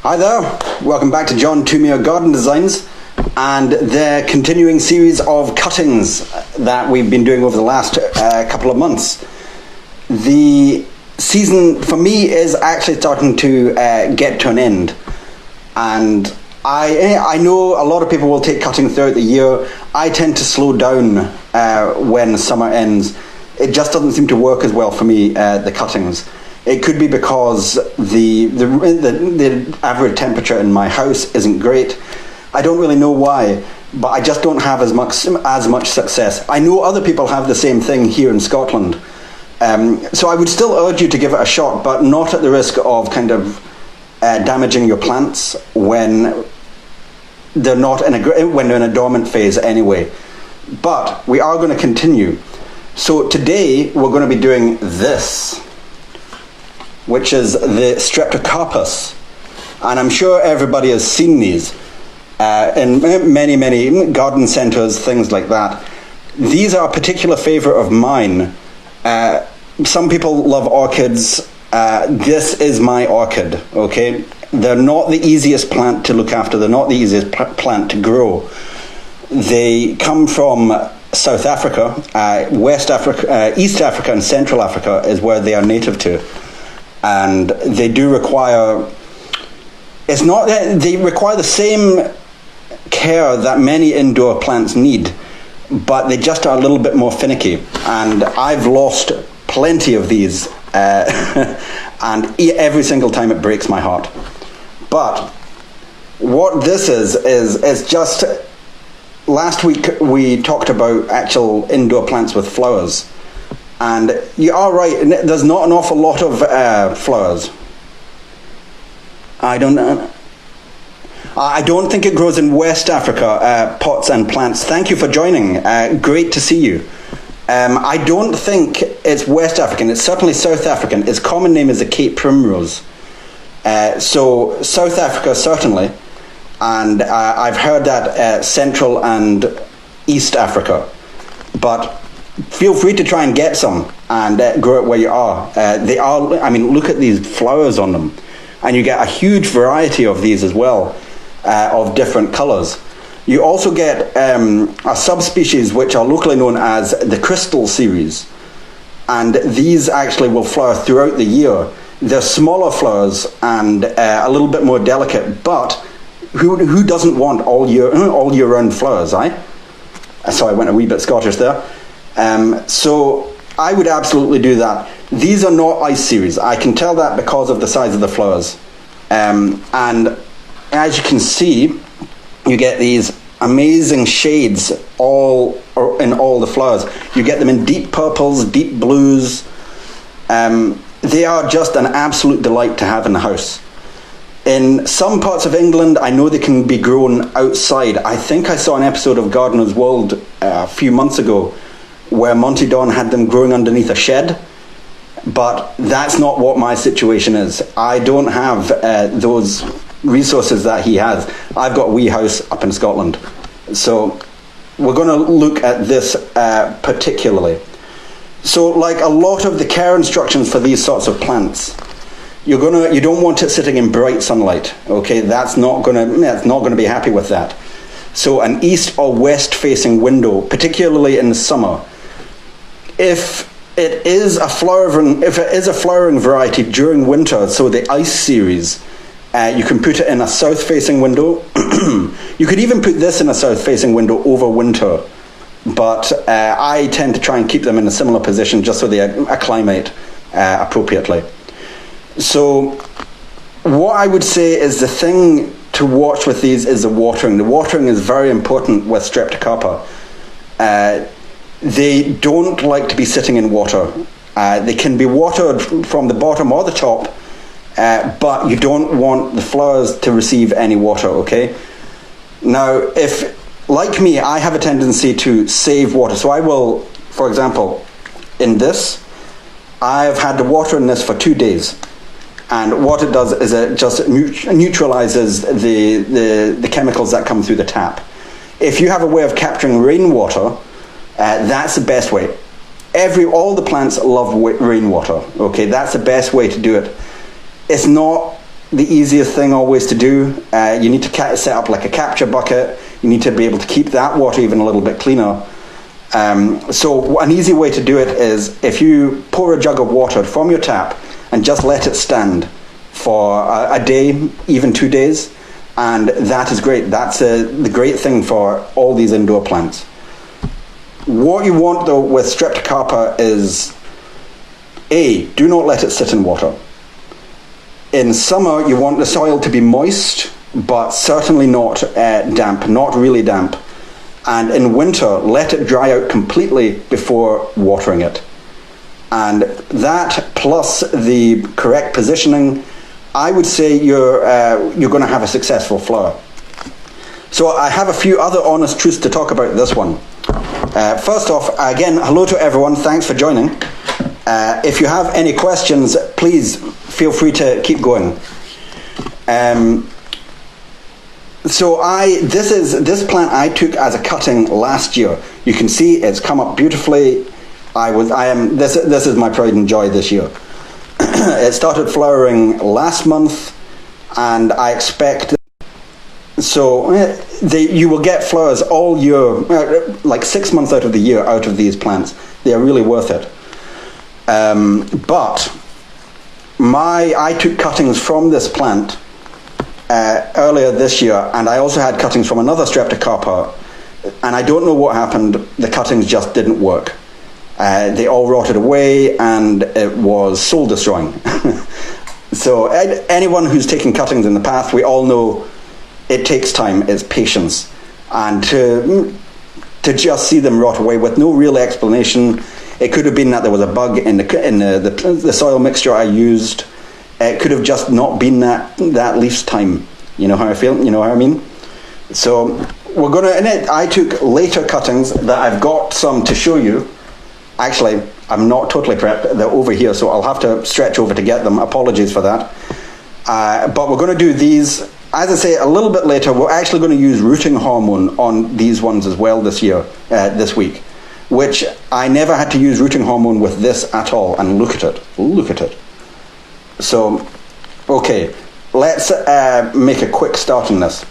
Hi there, welcome back to John Thoumire Garden Designs and their continuing series of cuttings that we've been doing over the last couple of months. The season for me is actually starting to get to an end, and I know a lot of people will take cutting throughout the year. I tend to slow down when summer ends. It just doesn't seem to work as well for me, the cuttings. It could be because the average temperature in my house isn't great. I don't really know why, but I just don't have as much success. I know other people have the same thing here in Scotland. So I would still urge you to give it a shot, but not at the risk of kind of damaging your plants when they're not when they're in a dormant phase anyway. But we are going to continue. So today we're going to be doing this, which is the Streptocarpus, and I'm sure everybody has seen these in many garden centres, things like that. These are a particular favourite of mine. Some people love orchids. This is my orchid, okay? They're not the easiest plant to look after. They're not the easiest plant to grow. They come from South Africa, West Africa, East Africa and Central Africa is where they are native to. And they do require, they require the same care that many indoor plants need, but they just are a little bit more finicky. And I've lost plenty of these, and every single time it breaks my heart. But what this is just, last week we talked about actual indoor plants with flowers. And you are right, there's not an awful lot of flowers. I don't think it grows in West Africa, pots and plants. Thank you for joining. Great to see you. I don't think it's West African. It's certainly South African. Its common name is the Cape Primrose. So South Africa, certainly. And I've heard that Central and East Africa. But feel free to try and get some and grow it where you are. They are, I mean, look at these flowers on them. And you get a huge variety of these as well, of different colours. You also get a subspecies which are locally known as the crystal series. And these actually will flower throughout the year. They're smaller flowers and a little bit more delicate, but who doesn't want all year round flowers, eh? So I went a wee bit Scottish there. So I would absolutely do that. These are not ice series. I can tell that because of the size of the flowers. And as you can see, you get these amazing shades in all the flowers. You get them in deep purples, deep blues. They are just an absolute delight to have in the house. In some parts of England, I know they can be grown outside. I think I saw an episode of Gardener's World a few months ago where Monty Don had them growing underneath a shed, but that's not what my situation is. I don't have those resources that he has. I've got a wee house up in Scotland. So we're going to look at this particularly. So like a lot of the care instructions for these sorts of plants, you don't want it sitting in bright sunlight, okay? That's not going to be happy with that. So an east or west facing window, particularly in the summer. If it is a flowering variety during winter, so the ice series, you can put it in a south-facing window. You could even put this in a south-facing window over winter, but I tend to try and keep them in a similar position just so they acclimate appropriately. So what I would say is the thing to watch with these is the watering. The watering is very important with Streptocarpa. They don't like to be sitting in water. They can be watered from the bottom or the top, but you don't want the flowers to receive any water, okay? Now, if, like me, I have a tendency to save water. So I will, for example, in this, I've had to water in this for 2 days. And what it does is it just neutralizes the chemicals that come through the tap. If you have a way of capturing rainwater, that's the best way. All the plants love rainwater. Okay, that's the best way to do it. It's not the easiest thing always to do. You need to set up like a capture bucket. You need to be able to keep that water even a little bit cleaner. So an easy way to do it is if you pour a jug of water from your tap and just let it stand for a day, even 2 days, and that is great. That's the great thing for all these indoor plants. What you want though with Streptocarpus is, do not let it sit in water. In summer you want the soil to be moist, but certainly not damp, not really damp. And in winter, let it dry out completely before watering it. And that plus the correct positioning, I would say you're going to have a successful flower. So I have a few other honest truths to talk about this one. First off, again, hello to everyone. Thanks for joining. If you have any questions, please feel free to keep going. So this plant I took as a cutting last year. You can see it's come up beautifully. This is my pride and joy this year. It started flowering last month, and I expect you will get flowers all year, like 6 months out of the year out of these plants. They are really worth it. But I took cuttings from this plant earlier this year, and I also had cuttings from another Streptocarpus, and I don't know what happened. The cuttings just didn't work. They all rotted away, and it was soul destroying. So anyone who's taken cuttings in the past, we all know it takes time, it's patience, and to just see them rot away with no real explanation. It could have been that there was a bug in the soil mixture I used. It could have just not been that leaf's time. You know how I feel? You know what I mean? So we're going to, I took later cuttings that I've got some to show you. Actually, I'm not totally prepped. They're over here, so I'll have to stretch over to get them. Apologies for that. But we're going to do these, as I say, a little bit later. We're actually going to use rooting hormone on these ones as well this week, which I never had to use rooting hormone with this at all. And look at it. Look at it. So, okay, let's make a quick start on this.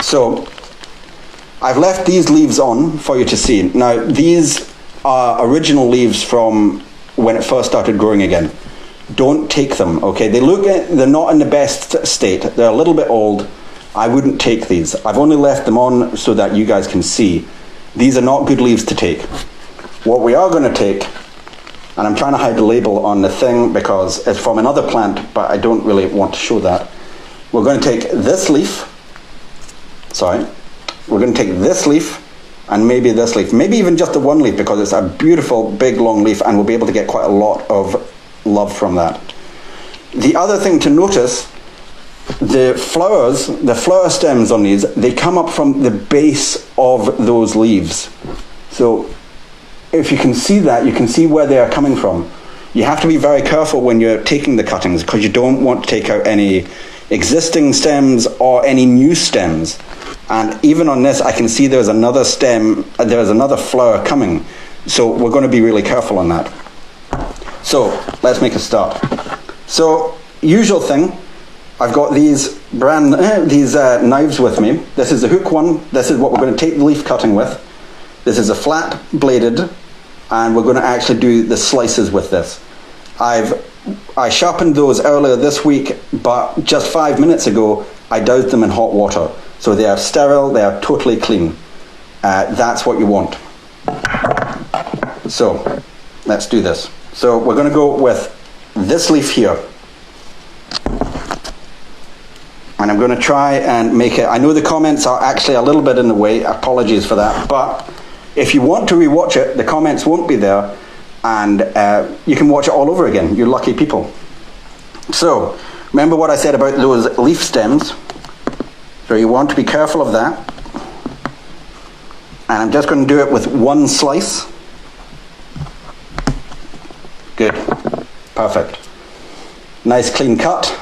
So, I've left these leaves on for you to see. Now, these are original leaves from when it first started growing again. Don't take them, okay? They're not in the best state. They're a little bit old. I wouldn't take these. I've only left them on so that you guys can see. These are not good leaves to take. What we are going to take, and I'm trying to hide the label on the thing because it's from another plant, but I don't really want to show that. We're going to take this leaf. Sorry. We're going to take this leaf and maybe this leaf. Maybe even just the one leaf because it's a beautiful, big, long leaf, and we'll be able to get quite a lot of love from that. The other thing to notice, the flower stems on these, they come up from the base of those leaves. So if you can see that, you can see where they are coming from. You have to be very careful when you're taking the cuttings because you don't want to take out any existing stems or any new stems. And even on this, I can see there's another stem, there's another flower coming. So we're going to be really careful on that. So let's make a start. So usual thing, I've got these knives with me. This is the hook one. This is what we're going to take the leaf cutting with. This is a flat bladed, and we're going to actually do the slices with this. I sharpened those earlier this week, but just 5 minutes ago, I doused them in hot water. So they are sterile, they are totally clean. That's what you want. So let's do this. So we're going to go with this leaf here. And I'm going to try and make it, I know the comments are actually a little bit in the way, apologies for that, but if you want to rewatch it, the comments won't be there, and you can watch it all over again. You're lucky people. So, remember what I said about those leaf stems. So you want to be careful of that. And I'm just going to do it with one slice. Good. Perfect. Nice clean cut.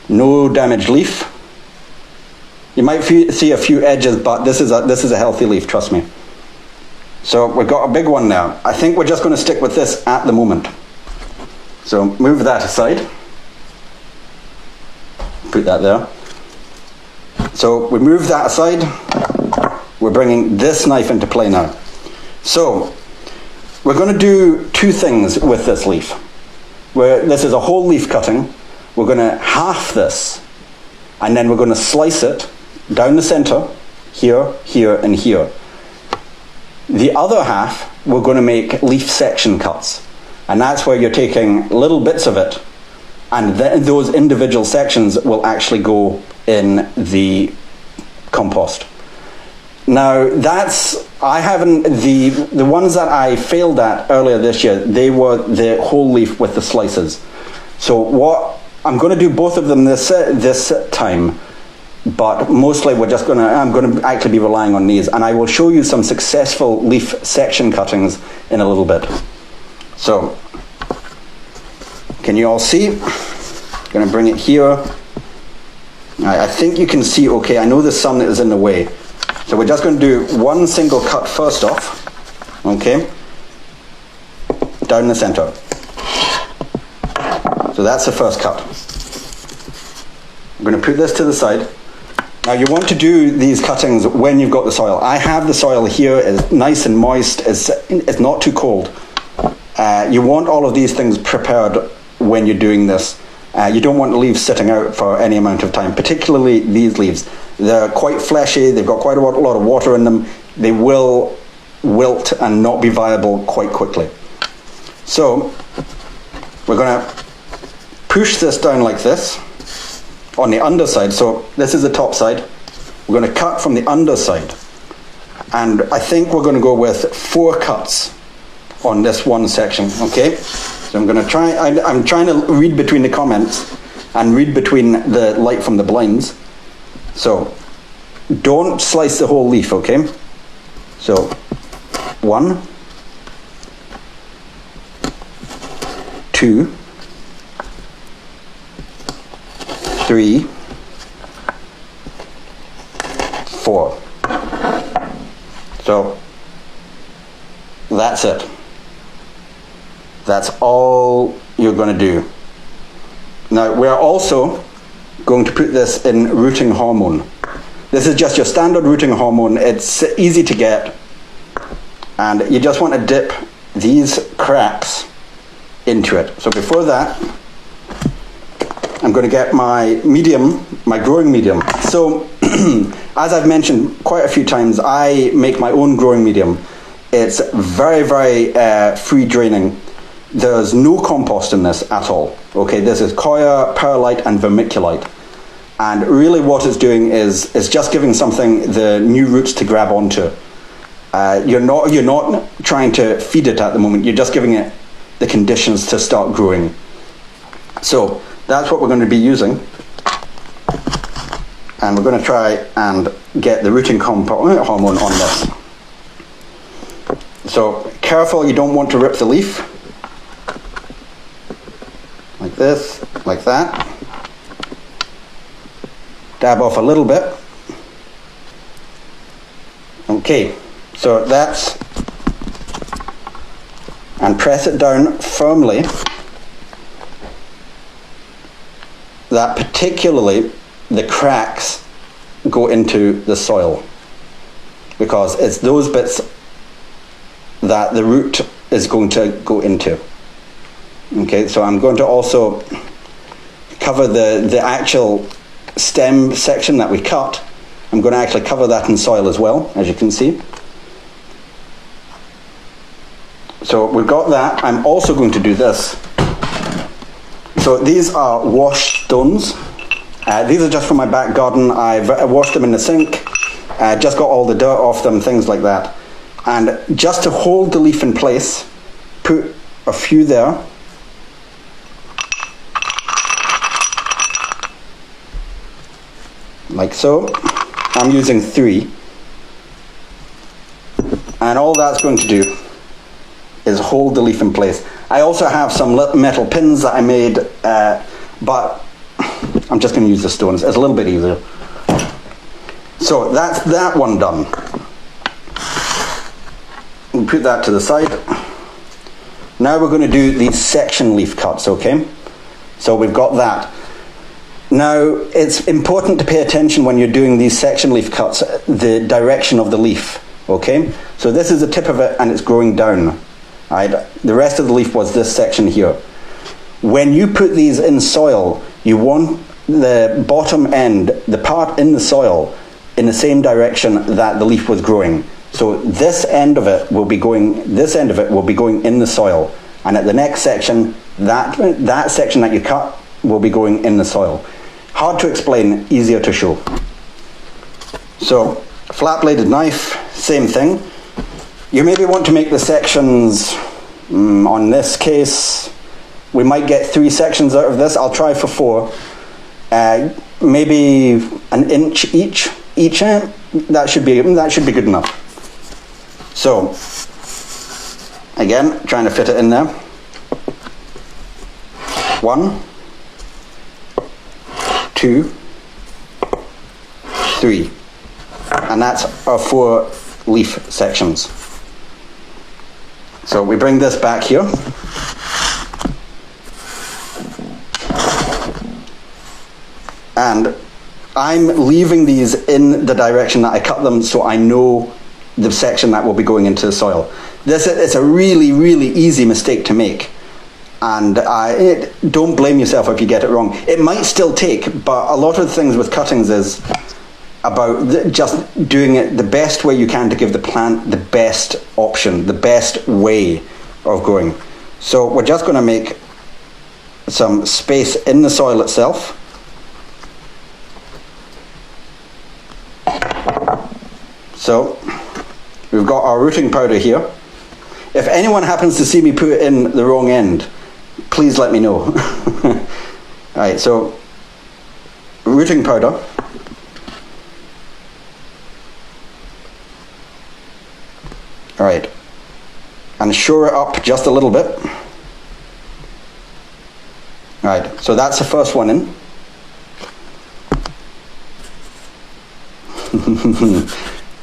No damaged leaf. You might see a few edges, but this is a healthy leaf, trust me. So we've got a big one now. I think we're just going to stick with this at the moment. So move that aside. Put that there. So we move that aside. We're bringing this knife into play now. So we're going to do two things with this leaf. This is a whole leaf cutting. We're going to half this, and then we're going to slice it down the center, here, here, and here. The other half, we're going to make leaf section cuts. And that's where you're taking little bits of it, and those individual sections will actually go in the compost. Now, the ones that I failed at earlier this year, they were the whole leaf with the slices. So what I'm going to do both of them this time, but mostly I'm going to actually be relying on these, and I will show you some successful leaf section cuttings in a little bit. So, can you all see? I'm going to bring it here. I think you can see okay. I know the sun is in the way. So we're just going to do one single cut first off, okay? Down the center. So that's the first cut. I'm going to put this to the side. Now you want to do these cuttings when you've got the soil. I have the soil here, it's nice and moist, it's not too cold. You want all of these things prepared when you're doing this. You don't want the leaves sitting out for any amount of time, particularly these leaves. They're quite fleshy, they've got quite a lot of water in them. They will wilt and not be viable quite quickly. So we're going to push this down like this on the underside. So this is the top side. We're going to cut from the underside. And I think we're going to go with 4 cuts on this one section, okay? So I'm going to try, I'm trying to read between the comments and read between the light from the blinds. So don't slice the whole leaf, okay? So 1, 2, 3, 4. So that's it. That's all you're going to do. Now we're also going to put this in rooting hormone. This is just your standard rooting hormone. It's easy to get, and you just want to dip these cracks into it. So before that, I'm going to get my medium, my growing medium. So as I've mentioned quite a few times, I make my own growing medium. It's very, very free draining. There's no compost in this at all. Okay, this is coir, perlite, and vermiculite. And really what it's doing is just giving something the new roots to grab onto. You're not trying to feed it at the moment, you're just giving it the conditions to start growing. So that's what we're going to be using. And we're going to try and get the rooting hormone on this. So careful, you don't want to rip the leaf. Like this, like that. Dab off a little bit. Okay, so that's, and press it down firmly. That particularly the cracks go into the soil, because it's those bits that the root is going to go into. Okay, so I'm going to also cover the actual stem section that we cut. I'm going to actually cover that in soil as well, as you can see. So we've got that. I'm also going to do this. So these are washed stones. These are just from my back garden. I've washed them in the sink, just got all the dirt off them, things like that. And just to hold the leaf in place, put a few there. Like so. I'm using 3. And all that's going to do is hold the leaf in place. I also have some metal pins that I made, but I'm just going to use the stones. It's a little bit easier. So that's that one done. We'll put that to the side. Now we're going to do these section leaf cuts, okay? So we've got that. Now, it's important to pay attention when you're doing these section leaf cuts, the direction of the leaf, okay? So this is the tip of it and it's growing down, right? The rest of the leaf was this section here. When you put these in soil, you want the bottom end, the part in the soil, in the same direction that the leaf was growing. So this end of it will be going in the soil. And at the next section, that section that you cut will be going in the soil. Hard to explain, easier to show. So, flat-bladed knife, same thing. You maybe want to make the sections, on this case, we might get 3 sections out of this. I'll try for 4. Maybe an inch each end. That should be good enough. So, again, trying to fit it in there. 1, 2, 3, and that's our 4 leaf sections. So we bring this back here, and I'm leaving these in the direction that I cut them, so I know the section that will be going into the soil. This is a really, really easy mistake to make. And don't blame yourself if you get it wrong. It might still take, but a lot of the things with cuttings is about just doing it the best way you can to give the plant the best option, the best way of growing. So we're just going to make some space in the soil itself. So we've got our rooting powder here. If anyone happens to see me put it in the wrong end, please let me know. Alright, so rooting powder. Alright, and shore it up just a little bit. Alright, so that's the first one in.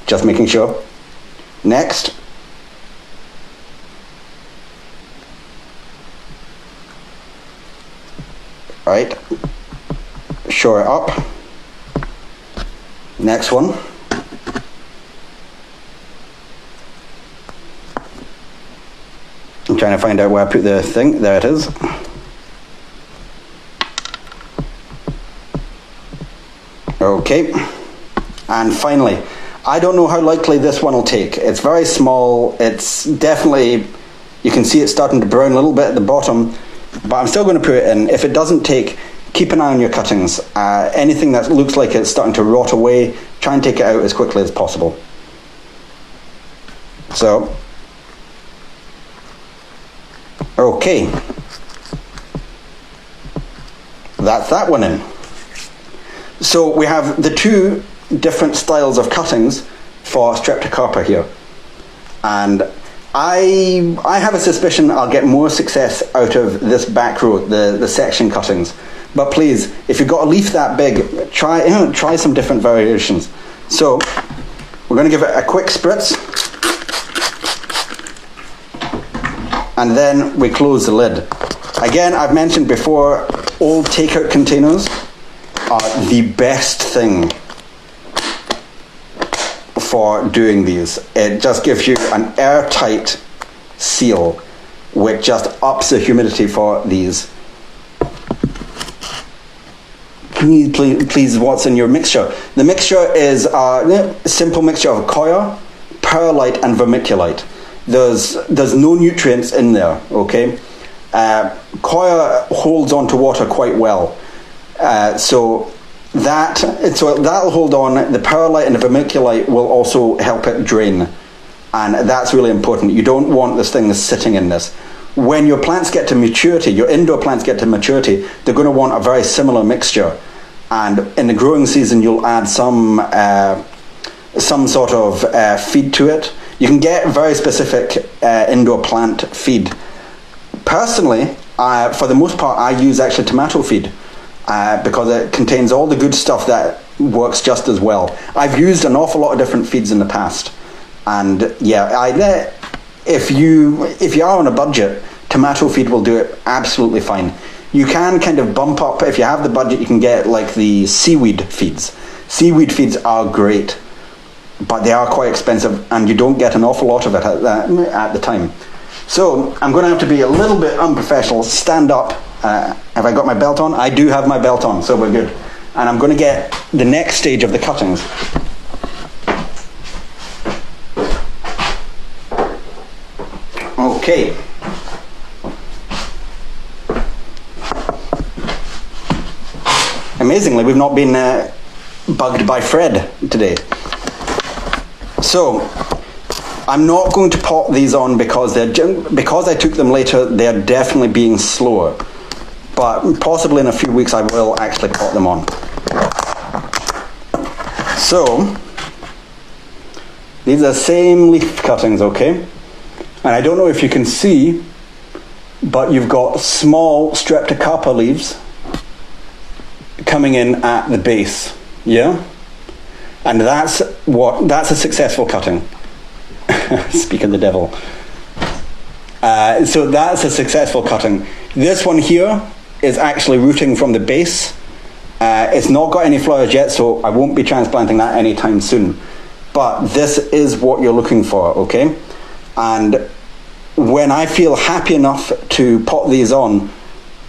Just making sure. Next. Right, shore it up. Next one. I'm trying to find out where I put the thing. There it is. Okay. And finally, I don't know how likely this one will take. It's very small. It's definitely, you can see it starting to brown a little bit at the bottom. But I'm still going to put it in. If it doesn't take, keep an eye on your cuttings. Anything that looks like it's starting to rot away, try and take it out as quickly as possible. So, okay. That's that one in. So we have the 2 different styles of cuttings for Streptocarpus here. And I have a suspicion I'll get more success out of this back row, the section cuttings. But please, if you've got a leaf that big, try some different variations. So, we're going to give it a quick spritz. And then we close the lid. Again, I've mentioned before, old takeout containers are the best thing for doing these. It just gives you an airtight seal, which just ups the humidity for these. Please, what's in your mixture? The mixture is a simple mixture of coir, perlite and vermiculite. There's no nutrients in there, okay? Coir holds on to water quite well. So that'll hold on. The perlite and the vermiculite will also help it drain, and that's really important. You don't want this thing sitting in this. When your plants get to maturity, your indoor plants get to maturity, they're going to want a very similar mixture, and in the growing season you'll add some sort of feed to it. You can get very specific indoor plant feed. Personally, for the most part, I use actually tomato feed. Because it contains all the good stuff that works just as well. I've used an awful lot of different feeds in the past, and yeah, if you are on a budget, tomato feed will do it absolutely fine. You can kind of bump up, if you have the budget, you can get like the seaweed feeds. Seaweed feeds are great, but they are quite expensive and you don't get an awful lot of it at the time. So I'm going to have to be a little bit unprofessional, stand up. Have I got my belt on? I do have my belt on, so we're good. And I'm going to get the next stage of the cuttings. Okay. Amazingly, we've not been bugged by Fred today. So, I'm not going to pot these on because I took them later, they're definitely being slower. But possibly in a few weeks I will actually pot them on. So, these are the same leaf cuttings, okay? And I don't know if you can see, but you've got small Streptocarpus leaves coming in at the base, yeah? And that's a successful cutting. Speak of the devil. So that's a successful cutting. This one here is actually rooting from the base. It's not got any flowers yet, so I won't be transplanting that anytime soon. But this is what you're looking for, okay? And when I feel happy enough to pot these on,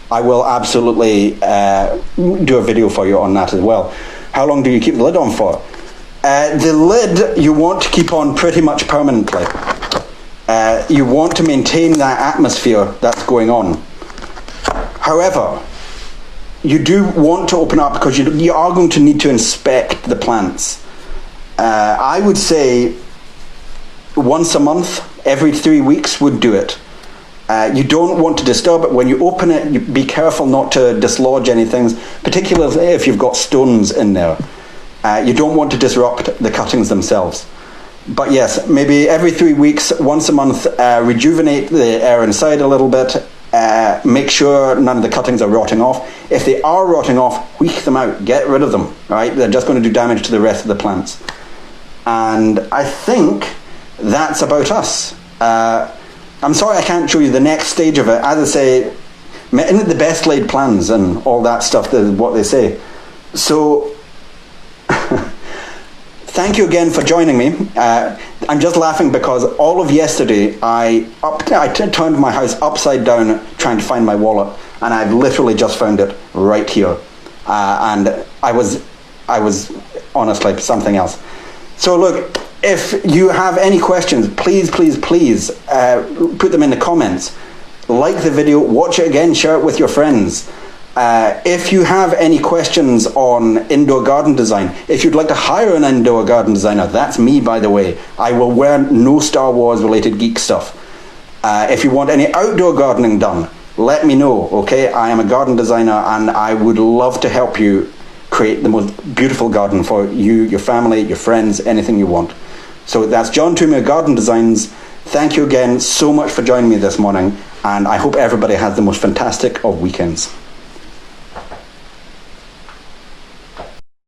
I will absolutely do a video for you on that as well. How long do you keep the lid on for? The lid you want to keep on pretty much permanently. You want to maintain that atmosphere that's going on. However, you do want to open up because you are going to need to inspect the plants. I would say once a month, every 3 weeks would do it. You don't want to disturb it. When you open it, you be careful not to dislodge anything, particularly if you've got stones in there. You don't want to disrupt the cuttings themselves. But yes, maybe every 3 weeks, once a month, rejuvenate the air inside a little bit. Make sure none of the cuttings are rotting off. If they are rotting off, weed them out. Get rid of them. Right? They're just going to do damage to the rest of the plants. And I think that's about us. I'm sorry I can't show you the next stage of it. As I say, isn't it the best laid plans and all that stuff, what they say? So, thank you again for joining me. I'm just laughing because all of yesterday I turned my house upside down trying to find my wallet, and I've literally just found it right here. And I was honestly something else. So look, if you have any questions, please put them in the comments. Like the video, watch it again, share it with your friends. If you have any questions on indoor garden design, if you'd like to hire an indoor garden designer, that's me, by the way. I will wear no Star Wars related geek stuff. If you want any outdoor gardening done, let me know, okay? I am a garden designer and I would love to help you create the most beautiful garden for you, your family, your friends, anything you want. So that's John Thoumire Garden Designs. Thank you again so much for joining me this morning, and I hope everybody has the most fantastic of weekends.